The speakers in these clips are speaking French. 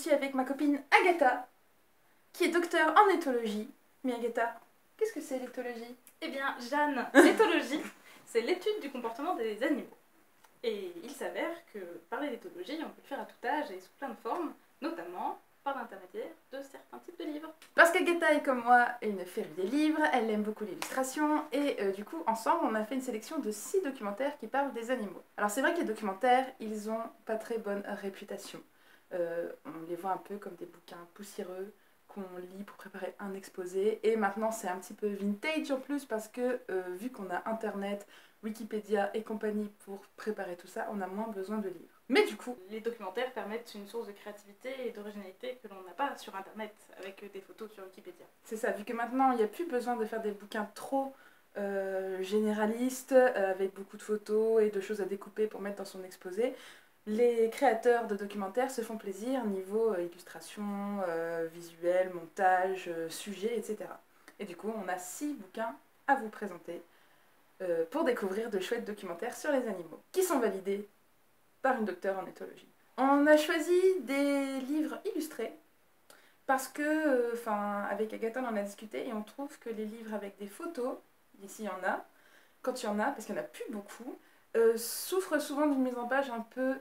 suis avec ma copine Agatha, qui est docteure en éthologie. Mais Agatha, qu'est-ce que c'est l'éthologie? Eh bien, Jeanne, l'éthologie, c'est l'étude du comportement des animaux. Et il s'avère que parler d'éthologie, on peut le faire à tout âge et sous plein de formes, notamment par l'intermédiaire de certains types de livres. Parce qu'Agatha est comme moi une férue des livres, elle aime beaucoup l'illustration, et du coup, ensemble, on a fait une sélection de 6 documentaires qui parlent des animaux. Alors c'est vrai que les documentaires, ils ont pas très bonne réputation. On les voit un peu comme des bouquins poussiéreux qu'on lit pour préparer un exposé, et maintenant c'est un petit peu vintage en plus parce que vu qu'on a internet, Wikipédia et compagnie pour préparer tout ça, on a moins besoin de livres. Mais du coup, les documentaires permettent une source de créativité et d'originalité que l'on n'a pas sur internet avec des photos sur Wikipédia. C'est ça, vu que maintenant il n'y a plus besoin de faire des bouquins trop généralistes avec beaucoup de photos et de choses à découper pour mettre dans son exposé. Les créateurs de documentaires se font plaisir niveau illustration, visuel, montage, sujet, etc. Et du coup, on a 6 bouquins à vous présenter pour découvrir de chouettes documentaires sur les animaux, qui sont validés par une docteure en éthologie. On a choisi des livres illustrés, parce que, avec Agatha, on en a discuté, et on trouve que les livres avec des photos, ici il y en a, quand il y en a, parce qu'il n'y en a plus beaucoup, souffrent souvent d'une mise en page un peu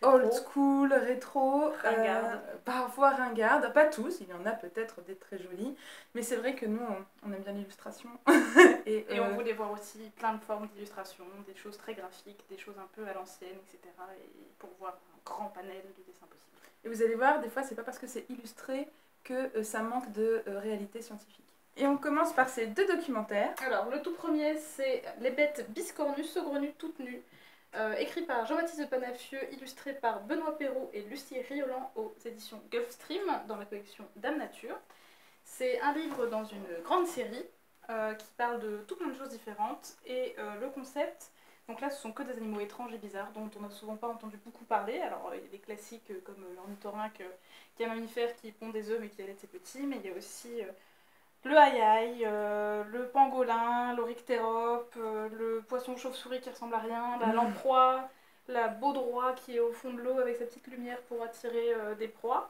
old school, rétro, parfois ringarde, pas tous, il y en a peut-être des très jolis, mais c'est vrai que nous on aime bien l'illustration. et on voulait voir aussi plein de formes d'illustration, des choses très graphiques, des choses un peu à l'ancienne, etc. Et pour voir un grand panel de dessins possibles. Et vous allez voir, des fois c'est pas parce que c'est illustré que ça manque de réalité scientifique. Et on commence par ces 2 documentaires. Alors le tout premier c'est Les bêtes biscornues, saugrenues, toutes nues. Écrit par Jean-Baptiste de Panafieux, illustré par Benoît Perrault et Lucie Riolan aux éditions Gulfstream dans la collection Dame Nature. C'est un livre dans une grande série qui parle de tout plein de choses différentes et le concept, donc là ce sont que des animaux étranges et bizarres dont on n'a souvent pas entendu beaucoup parler. Alors il y a des classiques comme l'ornithorynque qui est un mammifère qui pond des œufs mais qui allait ses petits, mais il y a aussi le aïe-aïe, le pangolin, l'oryctérope, le poisson chauve-souris qui ressemble à rien, la lamproie, la baudroie qui est au fond de l'eau avec sa petite lumière pour attirer des proies.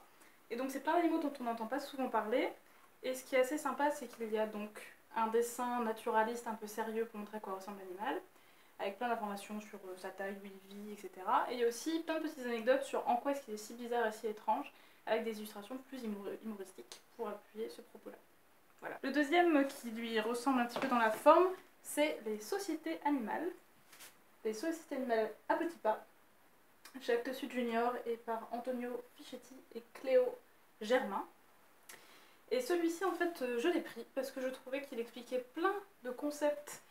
Et donc c'est plein d'animaux dont on n'entend pas souvent parler. Et ce qui est assez sympa, c'est qu'il y a donc un dessin naturaliste un peu sérieux pour montrer à quoi ressemble l'animal, avec plein d'informations sur sa taille, où il vit, etc. Et il y a aussi plein de petites anecdotes sur en quoi est-ce qu'il est si bizarre et si étrange, avec des illustrations plus humoristiques pour appuyer ce propos-là. Voilà. Le deuxième qui lui ressemble un petit peu dans la forme, c'est Les sociétés animales. Les sociétés animales à petits pas, chez Actes Sud Junior et par Antonio Fischetti et Cléo Germain. Et celui-ci, en fait, je l'ai pris parce que je trouvais qu'il expliquait plein de concepts,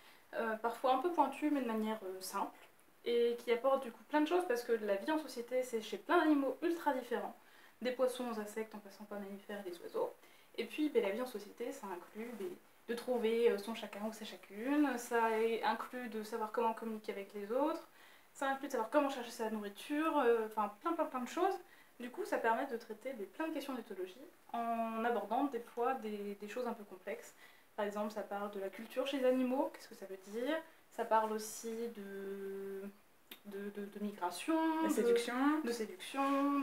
parfois un peu pointus, mais de manière simple, et qui apporte du coup plein de choses parce que la vie en société, c'est chez plein d'animaux ultra différents, des poissons aux insectes en passant par les mammifères et les oiseaux. Et puis la vie en société, ça inclut de trouver son chacun ou sa chacune, ça inclut de savoir comment communiquer avec les autres, ça inclut de savoir comment chercher sa nourriture, enfin plein de choses. Du coup, ça permet de traiter plein de questions d'éthologie en abordant des fois des choses un peu complexes. Par exemple, ça parle de la culture chez les animaux, qu'est-ce que ça veut dire. Ça parle aussi de migration, de séduction,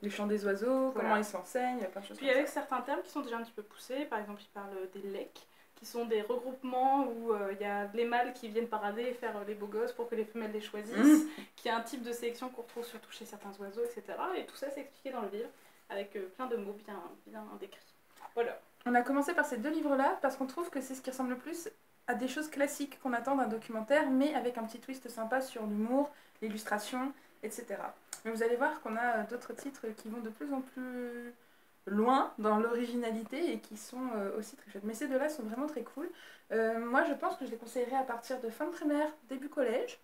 du chant des oiseaux, voilà. Comment ils s'enseignent, plein de choses. Puis avec certains termes qui sont déjà un petit peu poussés, par exemple, il parle des lecs, qui sont des regroupements où il y a les mâles qui viennent parader et faire les beaux gosses pour que les femelles les choisissent, qui est un type de sélection qu'on retrouve surtout chez certains oiseaux, etc. Et tout ça c'est expliqué dans le livre, avec plein de mots bien décrits. Voilà. On a commencé par ces 2 livres-là parce qu'on trouve que c'est ce qui ressemble le plus à des choses classiques qu'on attend d'un documentaire, mais avec un petit twist sympa sur l'humour, l'illustration, etc. Mais vous allez voir qu'on a d'autres titres qui vont de plus en plus loin dans l'originalité et qui sont aussi très chouettes. Mais ces 2-là sont vraiment très cool. Moi, je pense que je les conseillerais à partir de fin de primaire, début collège.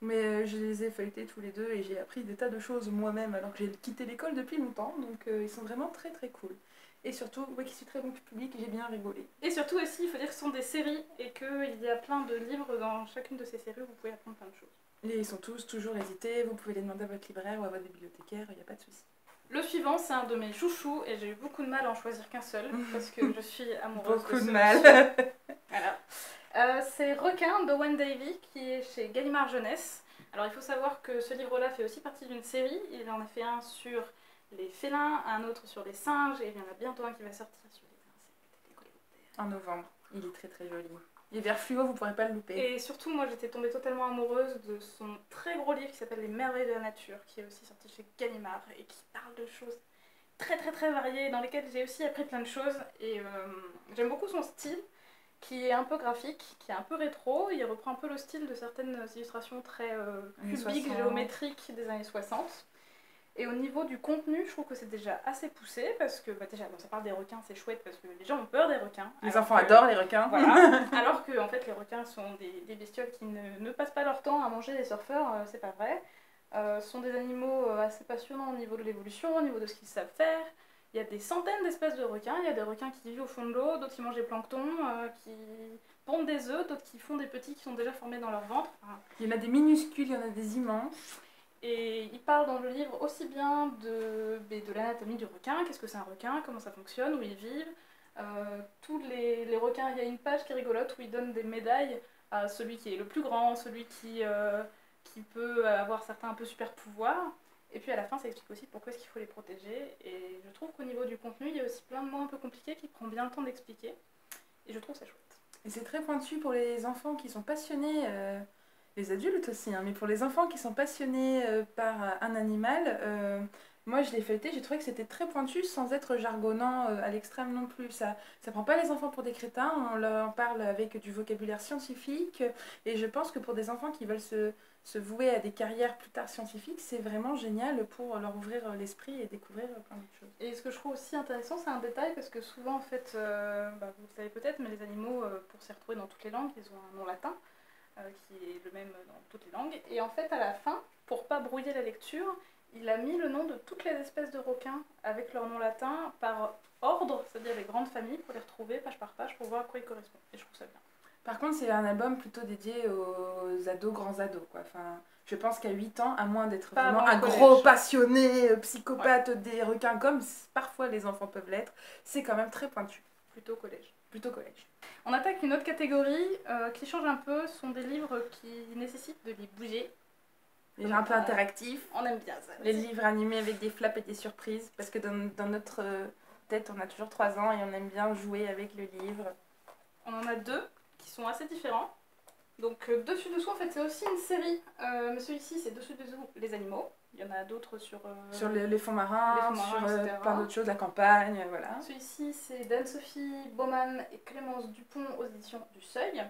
Mais je les ai feuilletés tous les 2 et j'ai appris des tas de choses moi-même alors que j'ai quitté l'école depuis longtemps. Donc ils sont vraiment très très cool. Et surtout, ouais, qui suis très bon public, j'ai bien rigolé. Et surtout aussi, il faut dire que ce sont des séries et qu'il y a plein de livres dans chacune de ces séries où vous pouvez apprendre plein de choses. Et ils sont tous toujours hésités, vous pouvez les demander à votre libraire ou à votre bibliothécaire, il n'y a pas de souci. Le suivant, c'est un de mes chouchous et j'ai eu beaucoup de mal à en choisir qu'un seul parce que je suis amoureuse beaucoup de mal. Voilà. C'est Requin d'Owen Davey qui est chez Gallimard Jeunesse. Alors il faut savoir que ce livre-là fait aussi partie d'une série. Il en a fait un sur les félins, un autre sur les singes, et il y en a bientôt un qui va sortir sur les insectes et les coléoptères. En novembre. Il est très très joli. Il est vert fluo, vous pourrez pas le louper. Et surtout, moi j'étais tombée totalement amoureuse de son très gros livre qui s'appelle Les Merveilles de la Nature, qui est aussi sorti chez Gallimard, et qui parle de choses très très très variées, dans lesquelles j'ai aussi appris plein de choses, et j'aime beaucoup son style, qui est un peu graphique, qui est un peu rétro. Il reprend un peu le style de certaines illustrations très cubiques, géométriques des années 60. Et au niveau du contenu, je trouve que c'est déjà assez poussé, parce que déjà, bon, ça parle des requins, c'est chouette, parce que les gens ont peur des requins. Les enfants adorent les requins. Voilà. Alors que en fait, les requins sont des bestioles qui ne passent pas leur temps à manger les surfeurs, c'est pas vrai. Sont des animaux assez passionnants au niveau de l'évolution, au niveau de ce qu'ils savent faire. Il y a des centaines d'espèces de requins. Il y a des requins qui vivent au fond de l'eau, d'autres qui mangent des planctons, qui pondent des œufs, d'autres qui font des petits qui sont déjà formés dans leur ventre. Enfin, il y en a des minuscules, il y en a des immenses. Et il parle dans le livre aussi bien de l'anatomie du requin, qu'est-ce que c'est un requin, comment ça fonctionne, où ils vivent. Tous les requins, il y a une page qui est rigolote où il donne des médailles à celui qui est le plus grand, celui qui peut avoir certains un peu super pouvoirs. Et puis à la fin, ça explique aussi pourquoi est-ce qu'il faut les protéger. Et je trouve qu'au niveau du contenu, il y a aussi plein de mots un peu compliqués qui prend bien le temps d'expliquer. Et je trouve ça chouette. Et c'est très pointu pour les enfants qui sont passionnés, les adultes aussi, hein, mais pour les enfants qui sont passionnés par un animal, moi je l'ai feuilleté, j'ai trouvé que c'était très pointu sans être jargonnant à l'extrême non plus. Ça prend pas les enfants pour des crétins, on leur parle avec du vocabulaire scientifique, et je pense que pour des enfants qui veulent se vouer à des carrières plus tard scientifiques, c'est vraiment génial pour leur ouvrir l'esprit et découvrir plein de choses. Et ce que je trouve aussi intéressant, c'est un détail, parce que souvent, en fait, vous le savez peut-être, mais les animaux, pour s'y retrouver dans toutes les langues, ils ont un nom latin, qui est le même dans toutes les langues. Et en fait, à la fin, pour pas brouiller la lecture, il a mis le nom de toutes les espèces de requins avec leur nom latin par ordre, c'est-à-dire les grandes familles, pour les retrouver page par page, pour voir à quoi ils correspondent. Et je trouve ça bien. Par contre, c'est un album plutôt dédié aux ados, grands ados, quoi. Enfin, je pense qu'à 8 ans, à moins d'être vraiment un gros passionné, psychopathe des requins, comme parfois les enfants peuvent l'être, c'est quand même très pointu. Plutôt collège. Plutôt collège. On attaque une autre catégorie qui change un peu, ce sont des livres qui nécessitent de les bouger. Les livres un peu interactifs. On aime bien ça. Les livres animés avec des flaps et des surprises, parce que dans notre tête, on a toujours 3 ans et on aime bien jouer avec le livre. On en a 2 qui sont assez différents. Donc dessus-dessous, en fait, c'est aussi une série. Mais celui-ci, c'est dessus-dessous les animaux. Il y en a d'autres sur les fonds marins, sur plein d'autres choses, la campagne, voilà. Celui-ci, c'est d'Anne-Sophie Baumann et Clémence Dupont aux éditions du Seuil.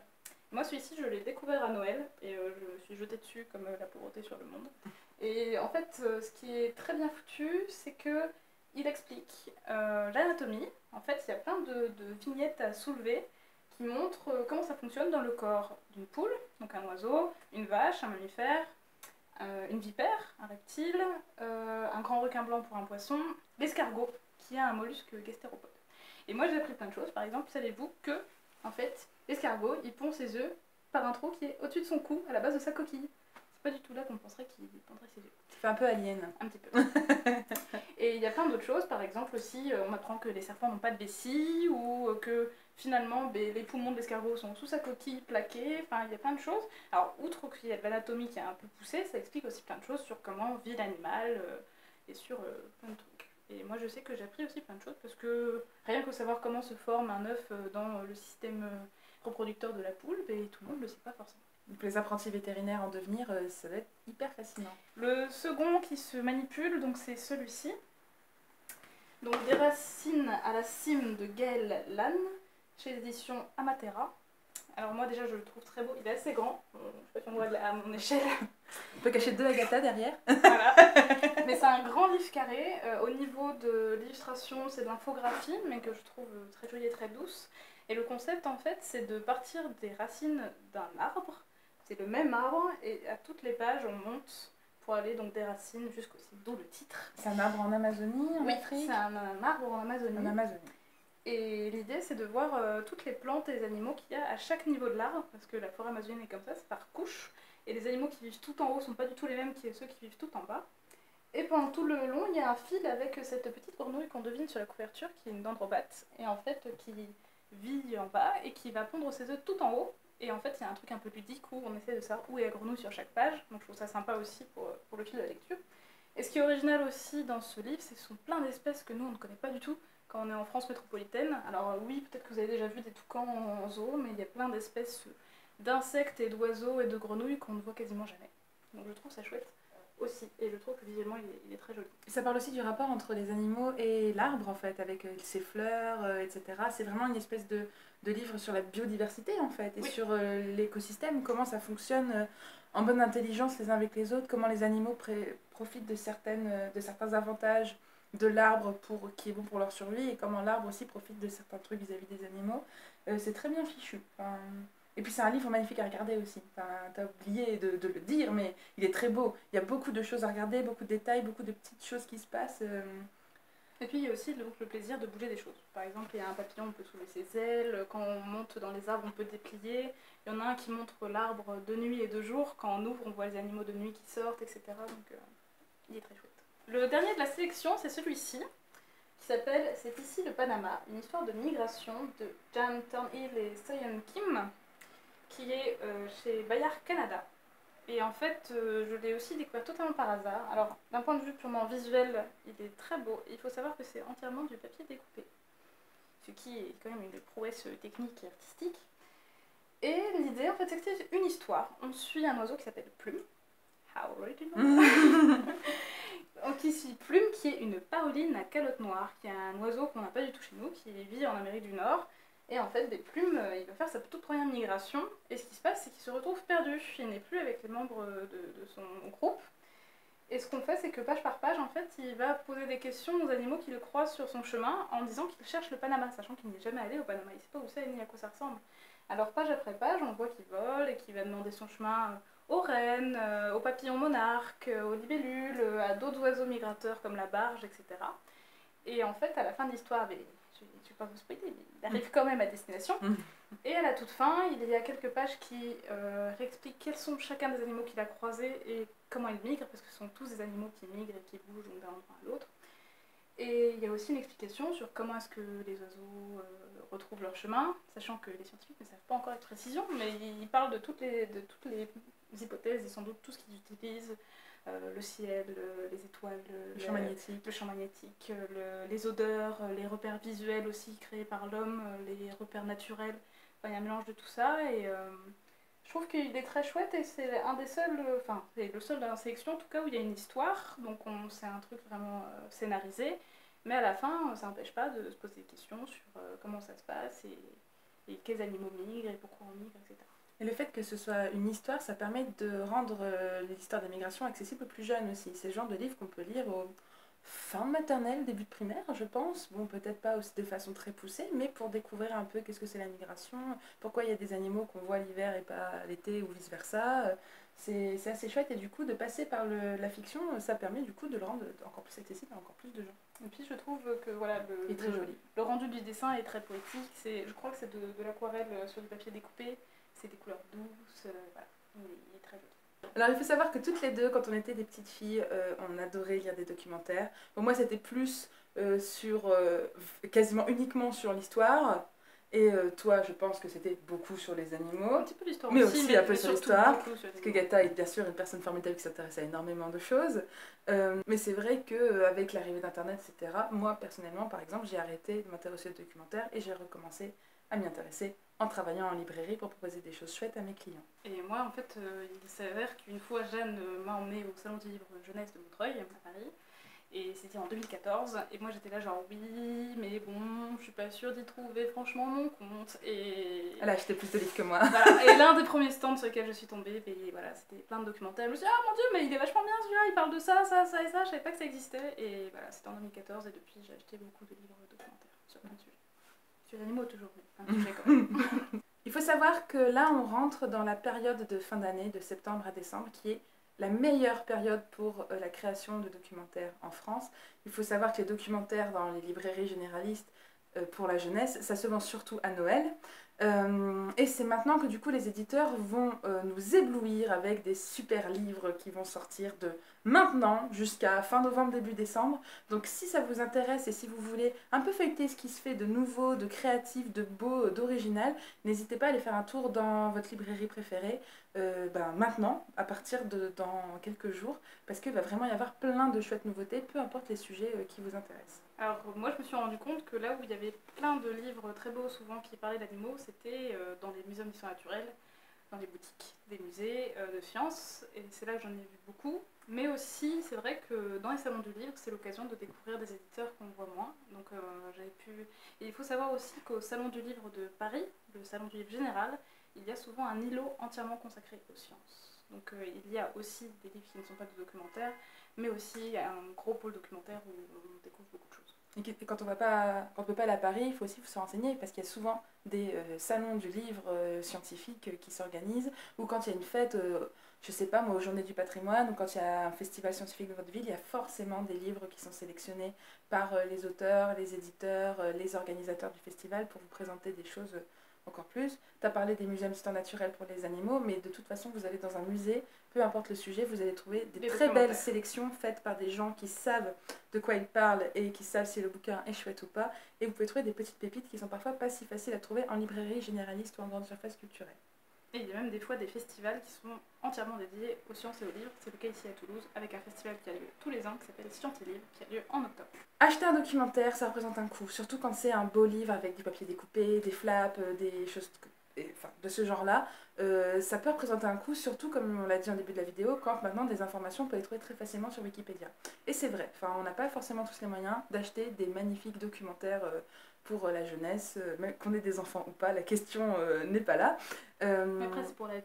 Moi, celui-ci, je l'ai découvert à Noël et je me suis jetée dessus comme la pauvreté sur le monde. Et en fait, ce qui est très bien foutu, c'est que il explique l'anatomie. En fait, il y a plein de vignettes à soulever qui montrent comment ça fonctionne dans le corps d'une poule, donc un oiseau, une vache, un mammifère, une vipère, un reptile, un grand requin blanc pour un poisson, l'escargot, qui est un mollusque gastéropode. Et moi, j'ai appris plein de choses. Par exemple, savez-vous que, en fait, l'escargot, il pond ses œufs par un trou qui est au-dessus de son cou, à la base de sa coquille. C'est pas du tout là qu'on penserait qu'il pondrait ses œufs. Ça fait un peu alien. Un petit peu. Et il y a plein d'autres choses. Par exemple, aussi, on apprend que les serpents n'ont pas de vessie, ou que finalement, les poumons de l'escargot sont sous sa coquille plaquée. Enfin, il y a plein de choses. Alors, outre qu'il y a de l'anatomie qui est un peu poussée, ça explique aussi plein de choses sur comment vit l'animal et sur plein de trucs. Et moi, je sais que j'ai appris aussi plein de choses parce que rien que savoir comment se forme un œuf dans le système reproducteur de la poule, tout le monde ne le sait pas forcément. Pour les apprentis vétérinaires en devenir, ça va être hyper fascinant. Le second qui se manipule, donc c'est celui-ci. Donc Des racines à la cime de Gaël Lannes, chez l'édition Amatera. Alors moi déjà je le trouve très beau, il est assez grand, je sais pas si on voit à mon échelle. On peut cacher 2 Agatha derrière. Voilà. Mais c'est un grand livre carré, au niveau de l'illustration c'est de l'infographie, mais que je trouve très jolie et très douce. Et le concept en fait c'est de partir des racines d'un arbre, c'est le même arbre, et à toutes les pages on monte pour aller donc des racines jusqu'au cime, d'où le titre. C'est un arbre en Amazonie, en Afrique ? C'est un arbre en Amazonie. En Amazonie. Et l'idée, c'est de voir toutes les plantes et les animaux qu'il y a à chaque niveau de l'arbre, parce que la forêt amazonienne est comme ça, c'est par couche. Et les animaux qui vivent tout en haut ne sont pas du tout les mêmes que ceux qui vivent tout en bas. Et pendant tout le long, il y a un fil avec cette petite grenouille qu'on devine sur la couverture, qui est une dendrobate, et en fait, qui vit en bas et qui va pondre ses œufs tout en haut. Et en fait, il y a un truc un peu ludique où on essaie de savoir où est la grenouille sur chaque page, donc je trouve ça sympa aussi pour le fil de la lecture. Et ce qui est original aussi dans ce livre, c'est que ce sont plein d'espèces que nous on ne connaît pas du tout quand on est en France métropolitaine. Alors oui, peut-être que vous avez déjà vu des toucans en zoo, mais il y a plein d'espèces d'insectes et d'oiseaux et de grenouilles qu'on ne voit quasiment jamais. Donc je trouve ça chouette aussi, et je trouve que visuellement il est très joli. Ça parle aussi du rapport entre les animaux et l'arbre en fait, avec ses fleurs, etc. C'est vraiment une espèce de livre sur la biodiversité en fait, et Oui. sur l'écosystème, comment ça fonctionne en bonne intelligence les uns avec les autres, comment les animaux profitent de certains avantages de l'arbre qui est bon pour leur survie, et comment l'arbre aussi profite de certains trucs vis-à-vis des animaux. C'est très bien fichu. Enfin, et puis c'est un livre magnifique à regarder aussi. Enfin, t'as oublié de le dire, mais il est très beau. Il y a beaucoup de choses à regarder, beaucoup de détails, beaucoup de petites choses qui se passent. Et puis il y a aussi donc, le plaisir de bouger des choses. Par exemple, il y a un papillon, on peut soulever ses ailes. Quand on monte dans les arbres, on peut déplier. Il y en a un qui montre l'arbre de nuit et de jour. Quand on ouvre, on voit les animaux de nuit qui sortent, etc. Donc il est très chouette. Le dernier de la sélection, c'est celui-ci, qui s'appelle C'est ici le Panama, une histoire de migration de Jan Thornhill et Soyeon Kim, qui est chez Bayard Canada. Et en fait, je l'ai aussi découvert totalement par hasard. Alors, d'un point de vue purement visuel, il est très beau. Il faut savoir que c'est entièrement du papier découpé, ce qui est quand même une prouesse technique et artistique. Et l'idée, en fait, c'est que c'est une histoire. On suit un oiseau qui s'appelle Plume. How original. Qui suit Plume, qui est une paruline à calotte noire, qui est un oiseau qu'on n'a pas du tout chez nous, qui vit en Amérique du Nord. Et en fait, des Plumes, il va faire sa toute première migration. Et ce qui se passe, c'est qu'il se retrouve perdu. Il n'est plus avec les membres de son groupe. Et ce qu'on fait, c'est que page par page, en fait, il va poser des questions aux animaux qui le croisent sur son chemin en disant qu'il cherche le Panama, sachant qu'il n'est jamais allé au Panama. Il ne sait pas où c'est ni à quoi ça ressemble. Alors, page après page, on voit qu'il vole et qu'il va demander son chemin aux rennes, aux papillons monarques, aux libellules, à d'autres oiseaux migrateurs comme la barge, etc. Et en fait, à la fin de l'histoire, je ne vais pas vous spoiler, il arrive quand même à destination. Et à la toute fin, il y a quelques pages qui réexpliquent quels sont chacun des animaux qu'il a croisés et comment ils migrent, parce que ce sont tous des animaux qui migrent et qui bougent d'un endroit à l'autre. Et il y a aussi une explication sur comment est-ce que les oiseaux retrouvent leur chemin, sachant que les scientifiques ne savent pas encore avec précision, mais ils parlent de toutes les hypothèses et sans doute tout ce qu'ils utilisent, le ciel, les étoiles, le champ magnétique, les odeurs, les repères visuels aussi créés par l'homme, les repères naturels. Enfin, il y a un mélange de tout ça et je trouve qu'il est très chouette et c'est un des seuls, enfin c'est le seul dans la sélection en tout cas où il y a une histoire, donc c'est un truc vraiment scénarisé, mais à la fin ça n'empêche pas de se poser des questions sur comment ça se passe et quels animaux migrent et pourquoi on migre, etc. Et le fait que ce soit une histoire, ça permet de rendre l'histoire des migrations accessible aux plus jeunes aussi. C'est le genre de livre qu'on peut lire au fin de maternelle, début de primaire, je pense. Bon, peut-être pas aussi de façon très poussée, mais pour découvrir un peu qu'est-ce que c'est la migration, pourquoi il y a des animaux qu'on voit l'hiver et pas l'été ou vice-versa. C'est assez chouette et du coup, de passer par la fiction, ça permet du coup de le rendre encore plus accessible à encore plus de gens. Et puis je trouve que voilà, le rendu du dessin est très poétique. Je crois que c'est de l'aquarelle sur du papier découpé. C'est des couleurs douces, voilà. Il est très joli. Alors il faut savoir que toutes les deux, quand on était des petites filles, on adorait lire des documentaires. Pour moi c'était plus quasiment uniquement sur l'histoire. Et toi je pense que c'était beaucoup sur les animaux. Un petit peu l'histoire mais aussi un peu sur l'histoire. Parce que Gata est bien sûr une personne formidable qui s'intéresse à énormément de choses. Mais c'est vrai qu'avec l'arrivée d'internet, etc., moi personnellement par exemple j'ai arrêté de m'intéresser aux documentaires et j'ai recommencé à m'y intéresser en travaillant en librairie pour proposer des choses chouettes à mes clients. Et moi, en fait, il s'avère qu'une fois, Jeanne m'a emmenée au Salon du livre jeunesse de Montreuil, à Paris, et c'était en 2014, et moi j'étais là genre oui, mais bon, je suis pas sûre d'y trouver franchement mon compte, et... Elle a acheté plus de livres que moi. Voilà. Et l'un des premiers stands sur lesquels je suis tombée, et voilà, c'était plein de documentaires, je me suis dit, ah mon dieu, mais il est vachement bien celui-là, il parle de ça, ça, ça et ça, je savais pas que ça existait, et voilà, c'était en 2014, et depuis j'ai acheté beaucoup de livres documentaires sur plein de sujets. Sur les animaux toujours, mais un sujet quand même. Il faut savoir que là, on rentre dans la période de fin d'année, de septembre à décembre, qui est la meilleure période pour la création de documentaires en France. Il faut savoir que les documentaires dans les librairies généralistes pour la jeunesse, ça se vend surtout à Noël. Et c'est maintenant que du coup les éditeurs vont nous éblouir avec des super livres qui vont sortir de maintenant jusqu'à fin novembre, début décembre. Donc si ça vous intéresse et si vous voulez un peu feuilleter ce qui se fait de nouveau, de créatif, de beau, d'original, n'hésitez pas à aller faire un tour dans votre librairie préférée. maintenant, à partir de dans quelques jours, parce qu'il va vraiment y avoir plein de chouettes nouveautés, peu importe les sujets qui vous intéressent. Alors moi je me suis rendu compte que là où il y avait plein de livres très beaux souvent qui parlaient d'animaux, c'était dans les muséums d'histoire naturelle, dans les boutiques des musées de sciences, et c'est là que j'en ai vu beaucoup. Mais aussi, c'est vrai que dans les salons du livre, c'est l'occasion de découvrir des éditeurs qu'on voit moins. Donc j'avais pu... Et il faut savoir aussi qu'au salon du livre de Paris, le salon du livre général, il y a souvent un îlot entièrement consacré aux sciences. Donc il y a aussi des livres qui ne sont pas de documentaires, mais aussi un gros pôle documentaire où on découvre beaucoup de choses. Et quand on ne peut pas aller à Paris, il faut aussi se renseigner parce qu'il y a souvent des salons du livre scientifique qui s'organisent, ou quand il y a une fête, je sais pas moi, aux Journées du patrimoine, ou quand il y a un festival scientifique dans votre ville, il y a forcément des livres qui sont sélectionnés par les auteurs, les éditeurs, les organisateurs du festival pour vous présenter des choses encore plus. Tu as parlé des musées d'histoire naturelle pour les animaux, mais de toute façon, vous allez dans un musée, peu importe le sujet, vous allez trouver des très belles sélections faites par des gens qui savent de quoi ils parlent et qui savent si le bouquin est chouette ou pas. Et vous pouvez trouver des petites pépites qui sont parfois pas si faciles à trouver en librairie généraliste ou en grande surface culturelle. Et il y a même des fois des festivals qui sont entièrement dédiés aux sciences et aux livres. C'est le cas ici à Toulouse, avec un festival qui a lieu tous les ans qui s'appelle Science et Livres, qui a lieu en octobre. Acheter un documentaire, ça représente un coût, surtout quand c'est un beau livre avec du papier découpé, des flaps, des choses de ce genre-là. Ça peut représenter un coût, surtout comme on l'a dit en début de la vidéo, quand maintenant des informations on peut les trouver très facilement sur Wikipédia. Et c'est vrai, on n'a pas forcément tous les moyens d'acheter des magnifiques documentaires pour la jeunesse, même qu'on ait des enfants ou pas, la question n'est pas là. Mais après c'est pour la vie.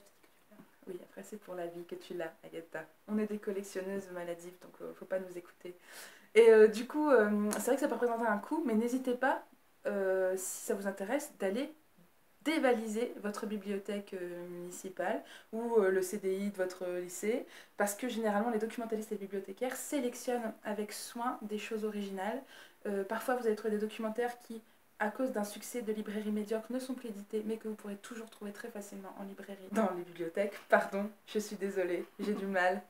Oui, après c'est pour la vie que tu l'as, Agatha. On est des collectionneuses maladives, donc faut pas nous écouter. Et du coup, c'est vrai que ça peut représenter un coût, mais n'hésitez pas, si ça vous intéresse, d'aller dévaliser votre bibliothèque municipale ou le CDI de votre lycée, parce que généralement les documentalistes et les bibliothécaires sélectionnent avec soin des choses originales. Parfois vous allez trouver des documentaires qui, à cause d'un succès de librairie médiocre, ne sont plus édités, mais que vous pourrez toujours trouver très facilement en librairie, dans les bibliothèques. Pardon, je suis désolée, j'ai du mal.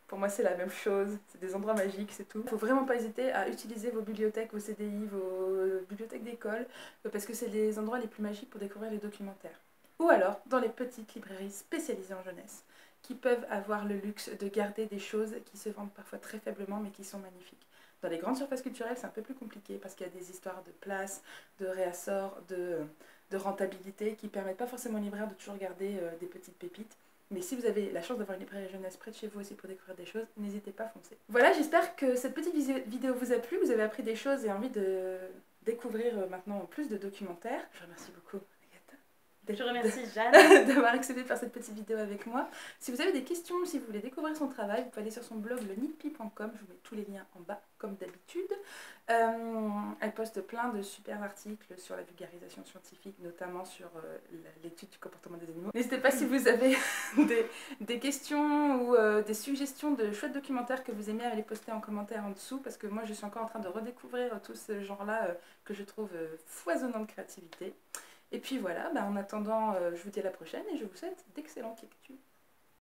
Pour moi, c'est la même chose. C'est des endroits magiques, c'est tout. Il ne faut vraiment pas hésiter à utiliser vos bibliothèques, vos CDI, vos bibliothèques d'école, parce que c'est les endroits les plus magiques pour découvrir les documentaires. Ou alors, dans les petites librairies spécialisées en jeunesse, qui peuvent avoir le luxe de garder des choses qui se vendent parfois très faiblement, mais qui sont magnifiques. Dans les grandes surfaces culturelles, c'est un peu plus compliqué, parce qu'il y a des histoires de place, de réassort, de rentabilité, qui ne permettent pas forcément aux libraires de toujours garder des petites pépites. Mais si vous avez la chance d'avoir une librairie jeunesse près de chez vous aussi pour découvrir des choses, n'hésitez pas à foncer. Voilà, j'espère que cette petite vidéo vous a plu, vous avez appris des choses et envie de découvrir maintenant plus de documentaires. Je remercie beaucoup Je remercie Jeanne d'avoir accepté de faire cette petite vidéo avec moi. Si vous avez des questions, si vous voulez découvrir son travail, vous pouvez aller sur son blog lenitpi.com, je vous mets tous les liens en bas comme d'habitude. Elle poste plein de super articles sur la vulgarisation scientifique, notamment sur l'étude du comportement des animaux. N'hésitez pas si vous avez des questions ou des suggestions de chouettes documentaires que vous aimez à les poster en commentaire en dessous, parce que moi je suis encore en train de redécouvrir tout ce genre-là que je trouve foisonnant de créativité. Et puis voilà, en attendant, je vous dis à la prochaine et je vous souhaite d'excellentes lectures.